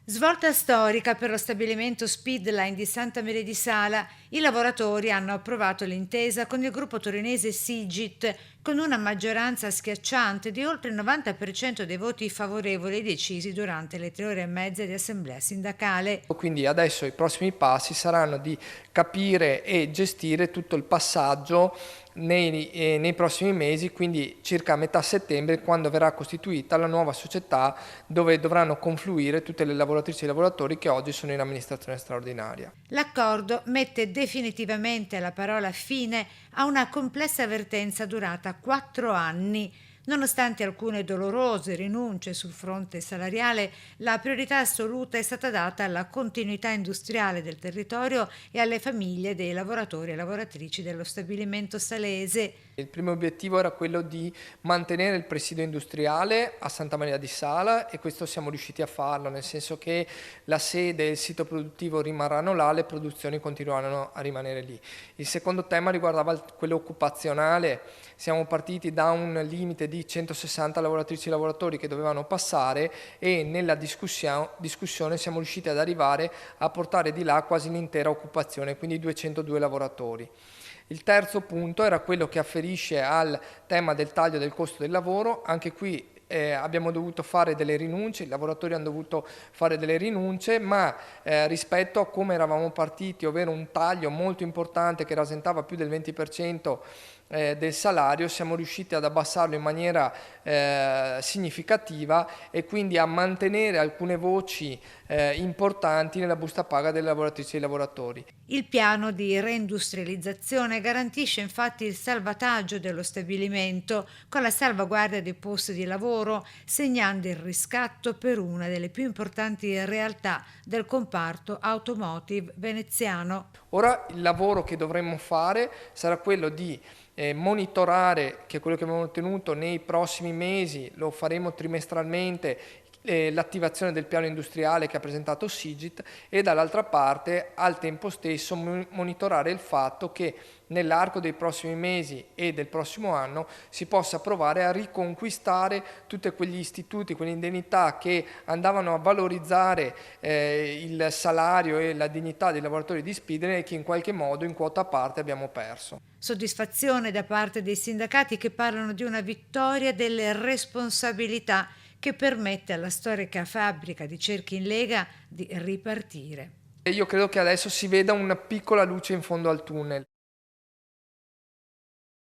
Svolta storica per lo stabilimento Speedline di Santa Maria di Sala. I lavoratori hanno approvato l'intesa con il gruppo torinese Sigit con una maggioranza schiacciante di oltre il 90% dei voti favorevoli decisi durante le 3 ore e mezza di assemblea sindacale. Quindi adesso i prossimi passi saranno di capire e gestire tutto il passaggio nei prossimi mesi, quindi circa a metà settembre, quando verrà costituita la nuova società dove dovranno confluire tutte le lavoratrici e i lavoratori che oggi sono in amministrazione straordinaria. L'accordo mette definitivamente la parola fine a una complessa vertenza durata 4 anni. Nonostante alcune dolorose rinunce sul fronte salariale, la priorità assoluta è stata data alla continuità industriale del territorio e alle famiglie dei lavoratori e lavoratrici dello stabilimento salese. Il primo obiettivo era quello di mantenere il presidio industriale a Santa Maria di Sala e questo siamo riusciti a farlo, nel senso che la sede e il sito produttivo rimarranno là, le produzioni continueranno a rimanere lì. Il secondo tema riguardava quello occupazionale. Siamo partiti da un limite di 160 lavoratrici e lavoratori che dovevano passare e nella discussione siamo riusciti ad arrivare a portare di là quasi l'intera occupazione, quindi 202 lavoratori. Il terzo punto era quello che afferisce al tema del taglio del costo del lavoro. Anche qui abbiamo dovuto fare delle rinunce, i lavoratori hanno dovuto fare delle rinunce, ma rispetto a come eravamo partiti, ovvero un taglio molto importante che rasentava più del 20% del salario, siamo riusciti ad abbassarlo in maniera significativa e quindi a mantenere alcune voci importanti nella busta paga delle lavoratrici e dei lavoratori. Il piano di reindustrializzazione garantisce infatti il salvataggio dello stabilimento con la salvaguardia dei posti di lavoro, segnando il riscatto per una delle più importanti realtà del comparto automotive veneziano. Ora il lavoro che dovremmo fare sarà quello di monitorare, che è quello che abbiamo ottenuto nei prossimi mesi, lo faremo trimestralmente, l'attivazione del piano industriale che ha presentato Sigit e dall'altra parte al tempo stesso monitorare il fatto che nell'arco dei prossimi mesi e del prossimo anno si possa provare a riconquistare tutti quegli istituti, quelle indennità che andavano a valorizzare il salario e la dignità dei lavoratori di Speedline e che in qualche modo in quota parte abbiamo perso. Soddisfazione da parte dei sindacati che parlano di una vittoria delle responsabilità che permette alla storica fabbrica di Cerchi in Lega di ripartire. E io credo che adesso si veda una piccola luce in fondo al tunnel.